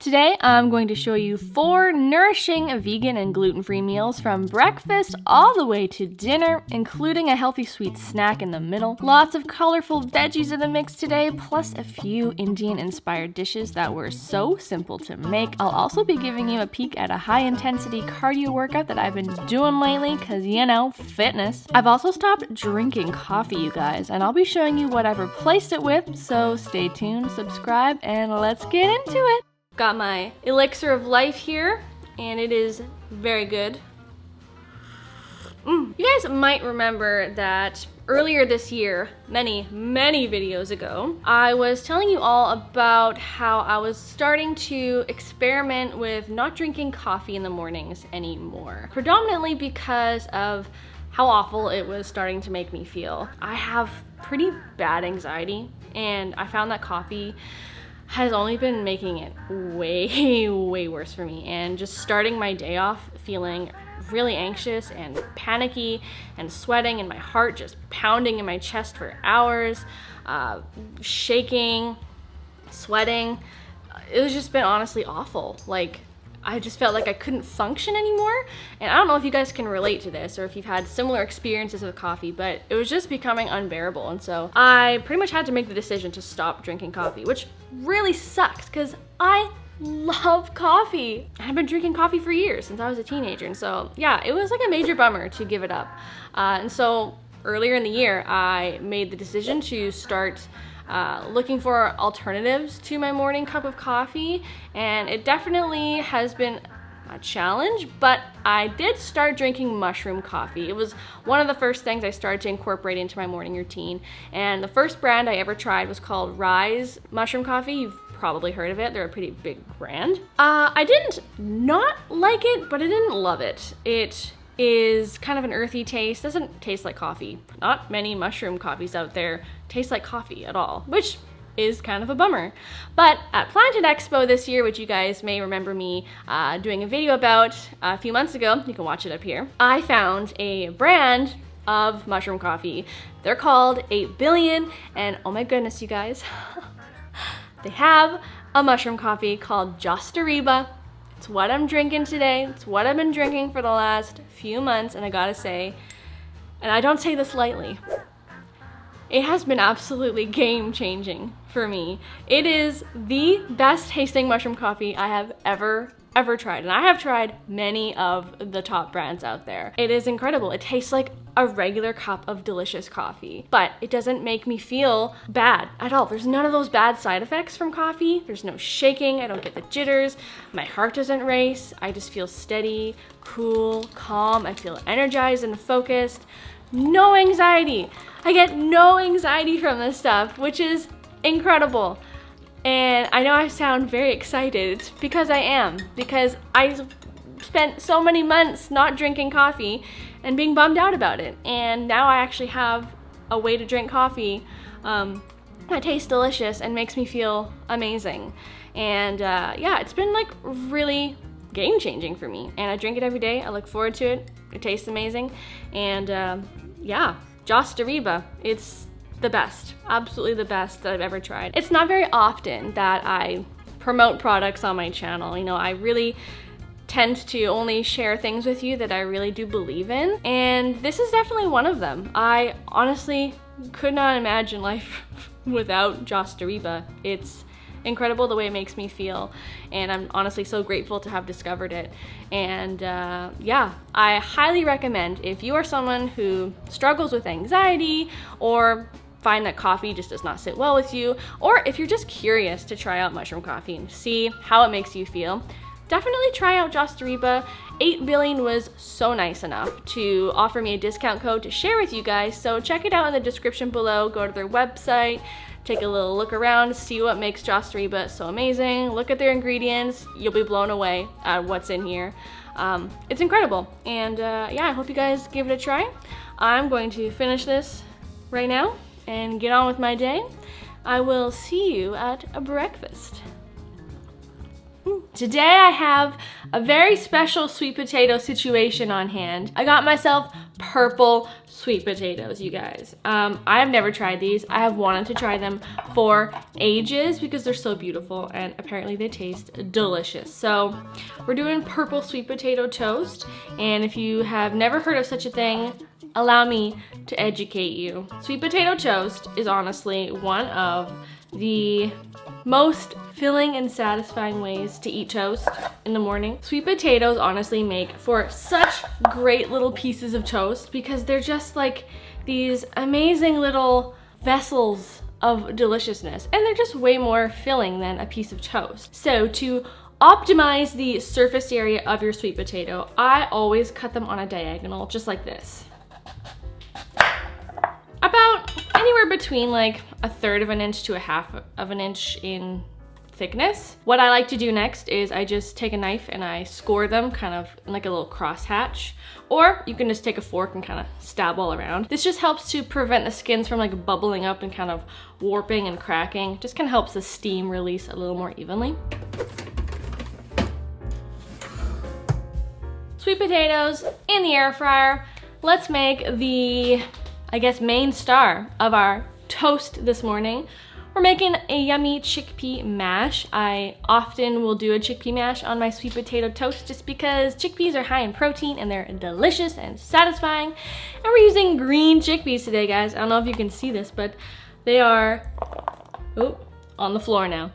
Today, I'm going to show you 4 nourishing vegan and gluten-free meals from breakfast all the way to dinner, including a healthy sweet snack in the middle. Lots of colorful veggies in the mix today, plus a few Indian-inspired dishes that were so simple to make. I'll also be giving you a peek at a high-intensity cardio workout that I've been doing lately, because, you know, fitness. I've also stopped drinking coffee, you guys, and I'll be showing you what I've replaced it with, so stay tuned, subscribe, and let's get into it. Got my elixir of life here, and it is very good. You guys might remember that earlier this year, many videos ago, I was telling you all about how I was starting to experiment with not drinking coffee in the mornings anymore. Predominantly because of how awful it was starting to make me feel. I have pretty bad anxiety, and I found that coffee has only been making it way worse for me, and just starting my day off feeling really anxious and panicky and sweating and my heart just pounding in my chest for hours, shaking, sweating. It was just been honestly awful. Like, I just felt like I couldn't function anymore. And I don't know if you guys can relate to this or if you've had similar experiences with coffee, but it was just becoming unbearable. And so I pretty much had to make the decision to stop drinking coffee, which really sucks because I love coffee. I've been drinking coffee for years, since I was a teenager. And so yeah, it was like a major bummer to give it up. And so earlier in the year, I made the decision to start looking for alternatives to my morning cup of coffee, and it definitely has been a challenge, but I did start drinking mushroom coffee. It was one of the first things I started to incorporate into my morning routine, and the first brand I ever tried was called Rise Mushroom Coffee. You've probably heard of it. They're a pretty big brand. I didn't not like it, but I didn't love it. It is kind of an earthy taste. Doesn't taste like coffee. Not many mushroom coffees out there taste like coffee at all, which is kind of a bummer. But at Planted Expo this year, which you guys may remember me doing a video about a few months ago, you can watch it up here, I found a brand of mushroom coffee. They're called 8 Billion, and oh my goodness, you guys, they have a mushroom coffee called JostArriba. It's what I'm drinking today. It's what I've been drinking for the last few months, and I gotta say, and I don't say this lightly, it has been absolutely game-changing for me. It is the best tasting mushroom coffee I have ever tried, and I have tried many of the top brands out there. It is incredible. It tastes like a regular cup of delicious coffee, but it doesn't make me feel bad at all. There's none of those bad side effects from coffee. There's no shaking. I don't get the jitters. My heart doesn't race. I just feel steady, cool, calm. I feel energized and focused. No anxiety. I get no anxiety from this stuff, which is incredible. And I know I sound very excited. It's because I am, because I spent so many months not drinking coffee and being bummed out about it. And now I actually have a way to drink coffee that tastes delicious and makes me feel amazing. And yeah, it's been like really game-changing for me. And I drink it every day. I look forward to it. It tastes amazing. And yeah, JostArriba, it's the best, absolutely the best that I've ever tried. It's not very often that I promote products on my channel. You know, I really tend to only share things with you that I really do believe in, and this is definitely one of them. I honestly could not imagine life without JostArriba. It's incredible the way it makes me feel, and I'm honestly so grateful to have discovered it. And yeah, I highly recommend, if you are someone who struggles with anxiety or find that coffee just does not sit well with you, or if you're just curious to try out mushroom coffee and see how it makes you feel, definitely try out JostArriba. 8 Billion was so nice enough to offer me a discount code to share with you guys, so check it out in the description below. Go to their website, take a little look around, see what makes JostArriba so amazing, look at their ingredients. You'll be blown away at what's in here. It's incredible, and yeah, I hope you guys give it a try. I'm going to finish this right now and get on with my day. I will see you at breakfast. Today I have a very special sweet potato situation on hand. I got myself purple sweet potatoes, you guys. I've never tried these. I have wanted to try them for ages because they're so beautiful and apparently they taste delicious. So we're doing purple sweet potato toast, and if you have never heard of such a thing, allow me to educate you. Sweet potato toast is honestly one of the most filling and satisfying ways to eat toast in the morning. Sweet potatoes honestly make for such great little pieces of toast because they're just like these amazing little vessels of deliciousness, and they're just way more filling than a piece of toast. So to optimize the surface area of your sweet potato, I always cut them on a diagonal, just like this. About anywhere between like 1/3 of an inch to 1/2 of an inch in thickness. What I like to do next is I just take a knife and I score them kind of in like a little crosshatch, or you can just take a fork and kind of stab all around. This just helps to prevent the skins from like bubbling up and kind of warping and cracking. Just kind of helps the steam release a little more evenly. Sweet potatoes in the air fryer. Let's make the, I guess, main star of our toast this morning. We're making a yummy chickpea mash. I often will do a chickpea mash on my sweet potato toast just because chickpeas are high in protein and they're delicious and satisfying. And we're using green chickpeas today, guys. I don't know if you can see this, but they are, oh, on the floor now.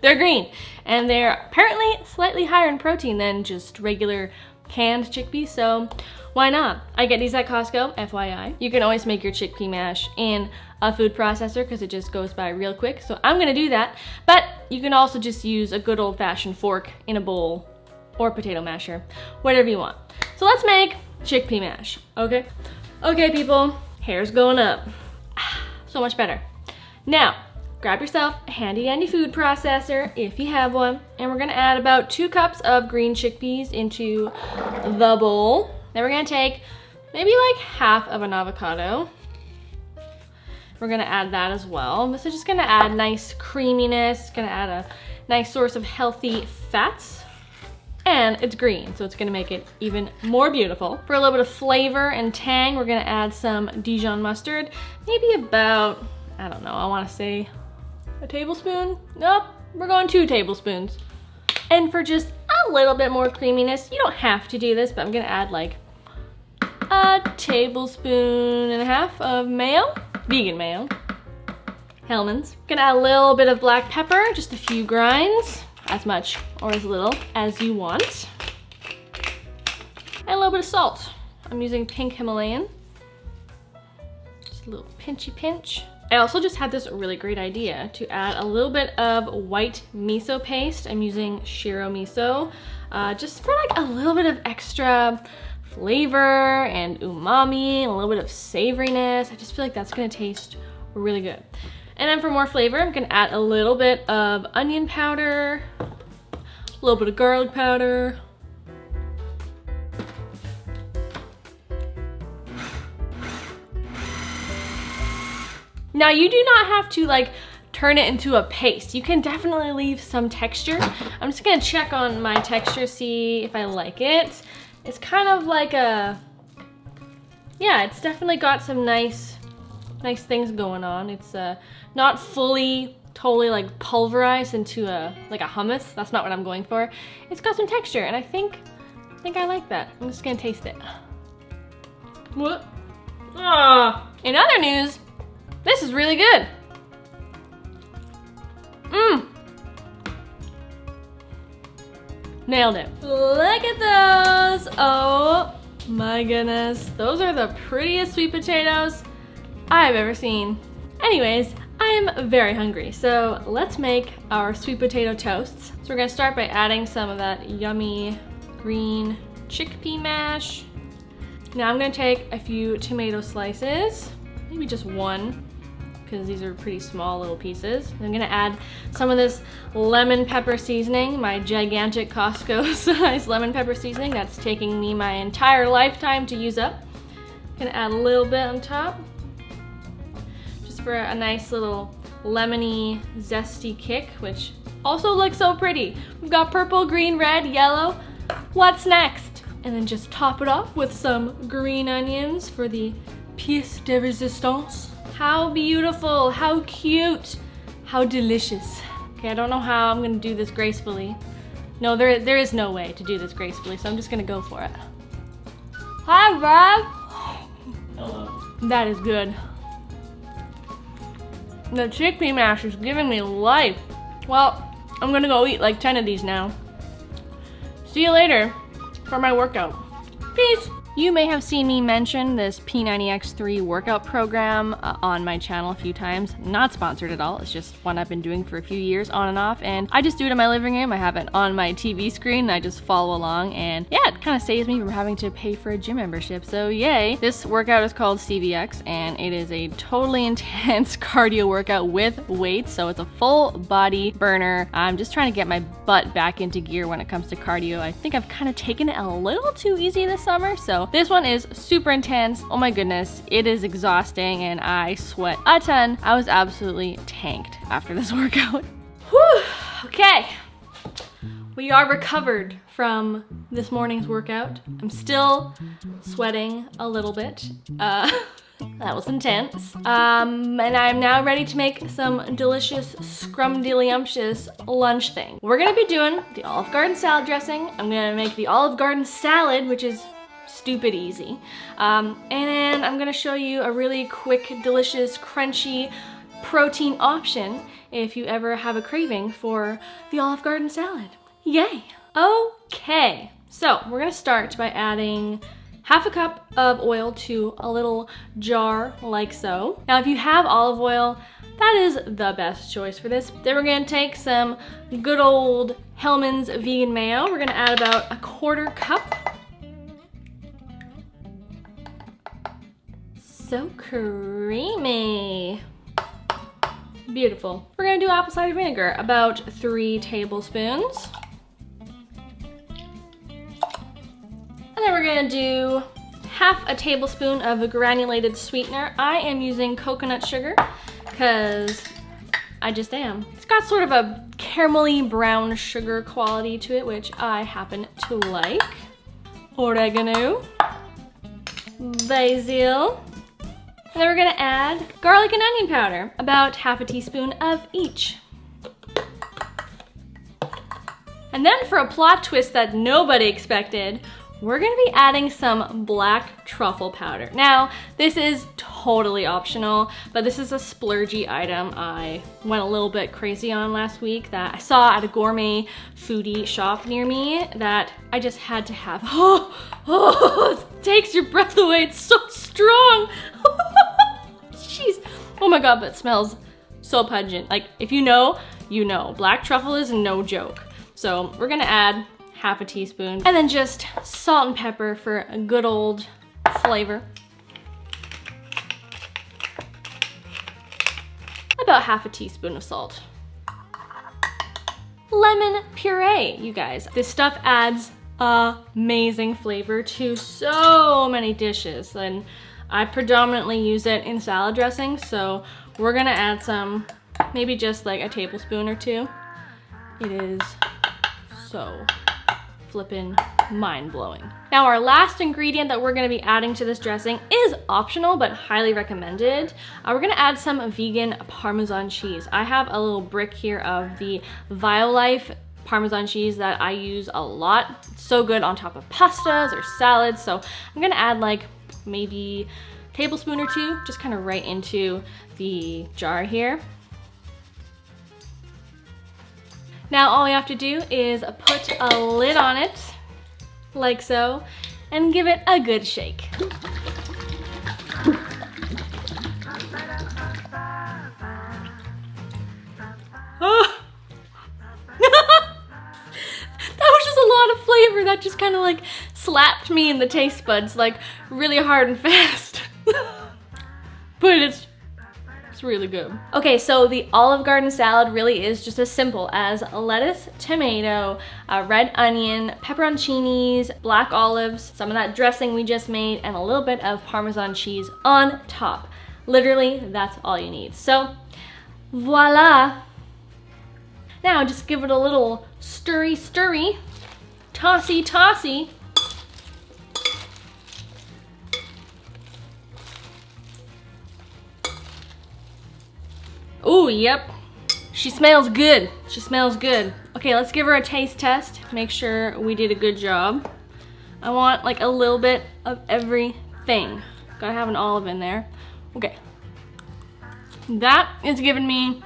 They're green, and they're apparently slightly higher in protein than just regular canned chickpeas, so why not? I get these at Costco, FYI. You can always make your chickpea mash in a food processor because it just goes by real quick, so I'm gonna do that. But you can also just use a good old-fashioned fork in a bowl or potato masher, whatever you want. So let's make chickpea mash, okay? Okay, people, hair's going up. So much better. Now, grab yourself a handy dandy food processor if you have one, and we're gonna add about 2 cups of green chickpeas into the bowl. Then we're gonna take maybe like 1/2 of an avocado. We're gonna add that as well. This is just gonna add nice creaminess, gonna add a nice source of healthy fats. And it's green, so it's gonna make it even more beautiful. For a little bit of flavor and tang, we're gonna add some Dijon mustard. Maybe about, I don't know, I wanna say a tablespoon? Nope, we're going 2 tablespoons. And for just a little bit more creaminess, you don't have to do this, but I'm gonna add like 1.5 tablespoons of mayo, vegan mayo, Hellmann's. Gonna add a little bit of black pepper, just a few grinds, as much or as little as you want. And a little bit of salt. I'm using pink Himalayan. Just a little pinchy pinch. I also just had this really great idea to add a little bit of white miso paste. I'm using shiro miso, just for like a little bit of extra flavor and umami and a little bit of savoriness. I just feel like that's gonna taste really good. And then for more flavor, I'm gonna add a little bit of onion powder, a little bit of garlic powder, now you do not have to like turn it into a paste. You can definitely leave some texture. I'm just gonna check on my texture, see if I like it. It's kind of like a, yeah, it's definitely got some nice things going on. It's not fully, totally like pulverized into like a hummus. That's not what I'm going for. It's got some texture, and I think I like that. I'm just gonna taste it. What? Ah! In other news, this is really good. Mmm. Nailed it. Look at those. Oh my goodness. Those are the prettiest sweet potatoes I've ever seen. Anyways, I am very hungry, so let's make our sweet potato toasts. So we're gonna start by adding some of that yummy green chickpea mash. Now I'm gonna take a few tomato slices, maybe just one, because these are pretty small little pieces. I'm gonna add some of this lemon pepper seasoning, my gigantic Costco size lemon pepper seasoning that's taking me my entire lifetime to use up. Gonna add a little bit on top, just for a nice little lemony, zesty kick, which also looks so pretty. We've got purple, green, red, yellow. What's next? And then just top it off with some green onions for the pièce de résistance. How beautiful, how cute, how delicious. Okay, I don't know how I'm gonna do this gracefully. No, there is no way to do this gracefully, so I'm just gonna go for it. Hi, Rob. Hello. That is good. The chickpea mash is giving me life. Well, I'm gonna go eat like 10 of these now. See you later for my workout. Peace. You may have seen me mention this P90X3 workout program on my channel a few times. Not sponsored at all, it's just one I've been doing for a few years on and off, and I just do it in my living room. I have it on my TV screen and I just follow along, and yeah, it kind of saves me from having to pay for a gym membership, so yay. This workout is called CVX, and it is a totally intense cardio workout with weights, so it's a full body burner. I'm just trying to get my butt back into gear when it comes to cardio. I think I've kind of taken it a little too easy this summer, so this one is super intense. Oh my goodness, it is exhausting and I sweat a ton. I was absolutely tanked after this workout. Whew, okay. We are recovered from this morning's workout. I'm still sweating a little bit. That was intense. And I'm now ready to make some delicious scrumdiddlyumptious lunch thing. We're gonna be doing the Olive Garden salad dressing. I'm gonna make the Olive Garden salad, which is stupid easy. And then I'm gonna show you a really quick, delicious, crunchy protein option if you ever have a craving for the Olive Garden salad. Yay! Okay, so we're gonna start by adding half a cup of oil to a little jar like so. Now if you have olive oil, that is the best choice for this. Then we're gonna take some good old Hellmann's vegan mayo. We're gonna add about a 1/4 cup. So creamy. Beautiful. We're gonna do apple cider vinegar, about 3 tablespoons. And then we're gonna do half a tablespoon of a granulated sweetener. I am using coconut sugar because I just am. It's got sort of a caramelly brown sugar quality to it, which I happen to like. Oregano, basil, and then we're gonna add garlic and onion powder, about half a teaspoon of each. And then for a plot twist that nobody expected, we're gonna be adding some black truffle powder. Now, this is totally optional, but this is a splurgy item I went a little bit crazy on last week that I saw at a gourmet foodie shop near me that I just had to have. Oh, it takes your breath away, it's so strong. Jeez, oh my God, but it smells so pungent. Like, if you know, you know. Black truffle is no joke. So we're gonna add half a teaspoon, and then just salt and pepper for a good old flavor. About half a teaspoon of salt. Lemon puree, you guys. This stuff adds amazing flavor to so many dishes, and I predominantly use it in salad dressing, so we're gonna add some, maybe just like a tablespoon or 2. It is so flippin' mind-blowing. Now our last ingredient that we're gonna be adding to this dressing is optional but highly recommended. We're gonna add some vegan Parmesan cheese. I have a little brick here of the Violife Parmesan cheese that I use a lot. It's so good on top of pastas or salads, so I'm gonna add like maybe a tablespoon or 2, just kind of right into the jar here. Now all you have to do is put a lid on it, like so, and give it a good shake. Oh. That was just a lot of flavor. That just kind of like slapped me in the taste buds like really hard and fast. But it's really good. Okay, so the Olive Garden salad really is just as simple as lettuce, tomato, red onion, pepperoncinis, black olives, some of that dressing we just made, and a little bit of Parmesan cheese on top. Literally, that's all you need. So, voila. Now just give it a little stirry, tossy, tossy. Oh, yep. She smells good. She smells good. Okay, let's give her a taste test. Make sure we did a good job. I want like a little bit of everything. Gotta have an olive in there. Okay. That is giving me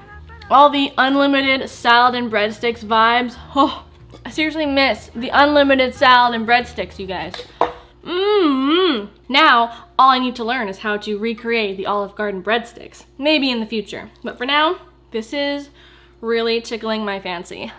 all the unlimited salad and breadsticks vibes. Oh, I seriously miss the unlimited salad and breadsticks, you guys. Now, all I need to learn is how to recreate the Olive Garden breadsticks. Maybe in the future. But for now, this is really tickling my fancy.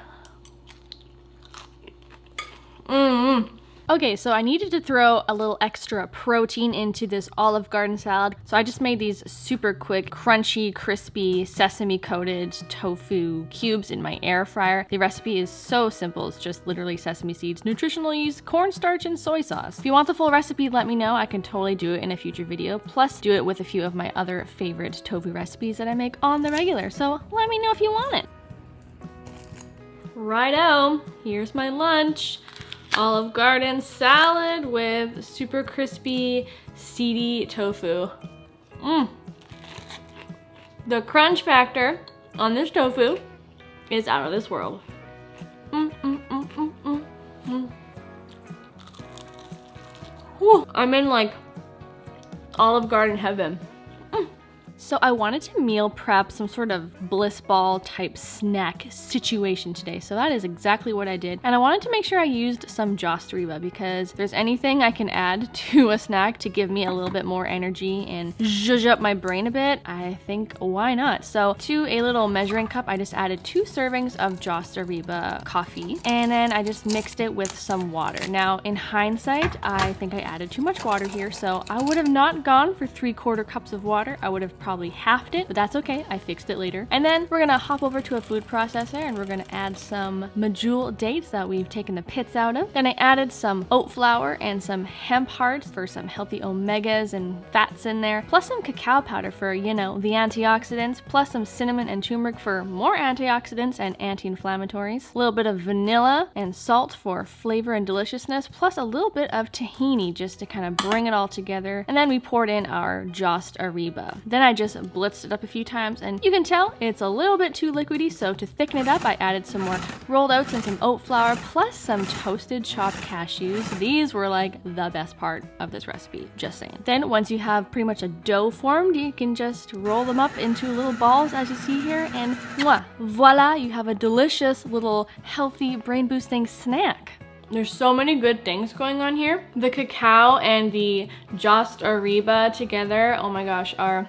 Okay, so I needed to throw a little extra protein into this Olive Garden salad. So I just made these super quick, crunchy, crispy, sesame coated tofu cubes in my air fryer. The recipe is so simple. It's just literally sesame seeds, nutritional yeast, cornstarch, and soy sauce. If you want the full recipe, let me know. I can totally do it in a future video. Plus, do it with a few of my other favorite tofu recipes that I make on the regular. So let me know if you want it. Righto, here's my lunch. Olive Garden salad with super crispy, seedy tofu. The crunch factor on this tofu is out of this world. Whew, I'm in like Olive Garden heaven. So I wanted to meal prep some sort of bliss ball type snack situation today. So that is exactly what I did. And I wanted to make sure I used some JostArriba because if there's anything I can add to a snack to give me a little bit more energy and zhuzh up my brain a bit, I think why not? So to a little measuring cup, I just added 2 servings of JostArriba coffee. And then I just mixed it with some water. Now in hindsight, I think I added too much water here. So I would have not gone for 3/4 cups of water. I would have probably halved it, but that's okay. I fixed it later. And then we're gonna hop over to a food processor and we're gonna add some Medjool dates that we've taken the pits out of. Then I added some oat flour and some hemp hearts for some healthy omegas and fats in there, plus some cacao powder for, you know, the antioxidants, plus some cinnamon and turmeric for more antioxidants and anti-inflammatories. A little bit of vanilla and salt for flavor and deliciousness, plus a little bit of tahini just to kind of bring it all together. And then we poured in our JostArriba. Then I just blitzed it up a few times and you can tell it's a little bit too liquidy, so to thicken it up I added some more rolled oats and some oat flour plus some toasted chopped cashews. These were like the best part of this recipe, just saying. Then once you have pretty much a dough formed, you can just roll them up into little balls as you see here and voila, you have a delicious little healthy brain boosting snack. There's so many good things going on here. The cacao and the JostArriba together, oh my gosh, are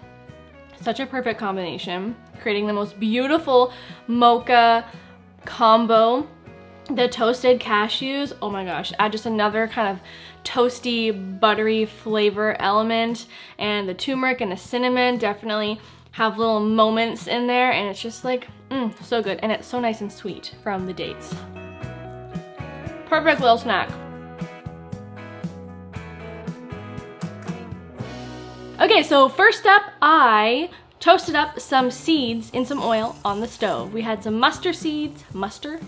such a perfect combination, creating the most beautiful mocha combo. The toasted cashews, oh my gosh, add just another kind of toasty, buttery flavor element. And the turmeric and the cinnamon definitely have little moments in there, and it's just like, so good. And it's so nice and sweet from the dates. Perfect little snack. Okay, so first up, I toasted up some seeds in some oil on the stove. We had some mustard seeds, mustard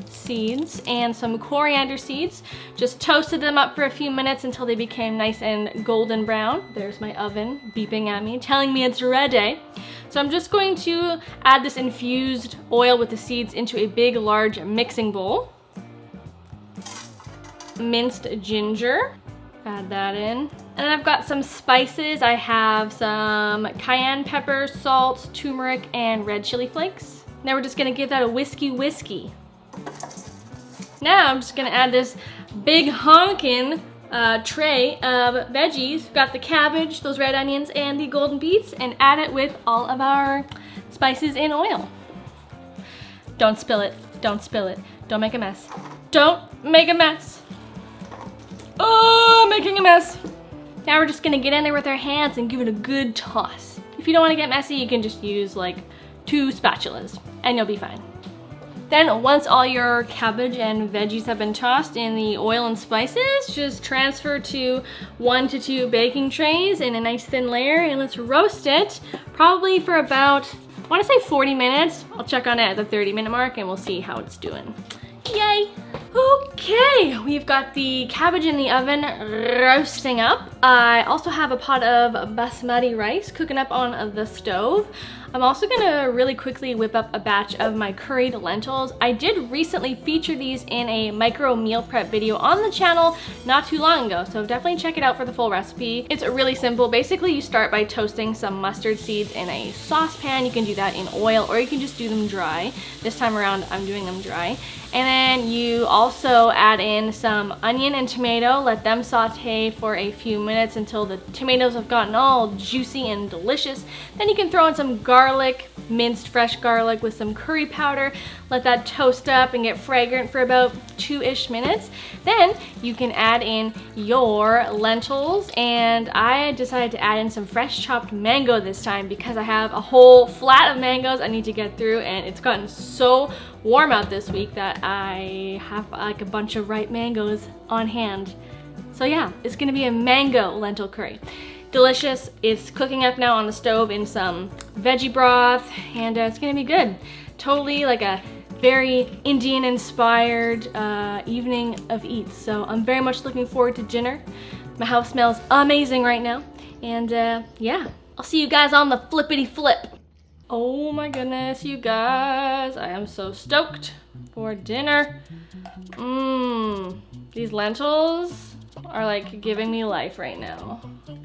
seeds, and some coriander seeds. Just toasted them up for a few minutes until they became nice and golden brown. There's my oven beeping at me, telling me it's ready. So I'm just going to add this infused oil with the seeds into a big, large mixing bowl. Minced ginger. Add that in. And then I've got some spices. I have some cayenne pepper, salt, turmeric, and red chili flakes. Now we're just gonna give that a whiskey. Now I'm just gonna add this big honkin' tray of veggies. Got the cabbage, those red onions, and the golden beets, and add it with all of our spices in oil. Don't spill it, don't spill it. Don't make a mess. Don't make a mess. Oh, making a mess. Now we're just gonna get in there with our hands and give it a good toss. If you don't wanna get messy, you can just use like 2 spatulas and you'll be fine. Then once all your cabbage and veggies have been tossed in the oil and spices, just transfer to 1 to 2 baking trays in a nice thin layer, and let's roast it probably for about, I wanna say 40 minutes. I'll check on it at the 30-minute mark and we'll see how it's doing. Yay! Okay. Okay, we've got the cabbage in the oven roasting up. I also have a pot of basmati rice cooking up on the stove. I'm also gonna really quickly whip up a batch of my curried lentils. I did recently feature these in a micro meal prep video on the channel not too long ago, so definitely check it out for the full recipe. It's really simple. Basically, you start by toasting some mustard seeds in a saucepan. You can do that in oil, or you can just do them dry. This time around, I'm doing them dry. And then you also add in some onion and tomato, let them saute for a few minutes until the tomatoes have gotten all juicy and delicious. Then you can throw in some garlic, minced fresh garlic with some curry powder, let that toast up and get fragrant for about 2-ish minutes. Then you can add in your lentils, and I decided to add in some fresh chopped mango this time because I have a whole flat of mangoes I need to get through, and it's gotten so warm out this week that I have like a bunch of ripe mangoes on hand. So yeah, it's gonna be a mango lentil curry. Delicious. It's cooking up now on the stove in some veggie broth, and it's gonna be good. Totally like a very Indian inspired evening of eats. So I'm very much looking forward to dinner. My house smells amazing right now. And yeah, I'll see you guys on the flippity flip. Oh my goodness, you guys, I am so stoked for dinner. These lentils are like giving me life right now.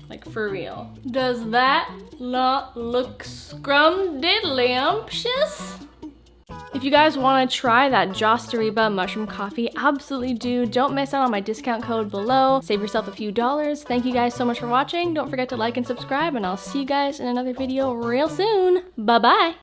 Like for real. Does that not look scrumdiddlyumptious? If you guys want to try that JostArriba mushroom coffee, absolutely do. Don't miss out on my discount code below. Save yourself a few dollars. Thank you guys so much for watching. Don't forget to like and subscribe, and I'll see you guys in another video real soon. Bye-bye.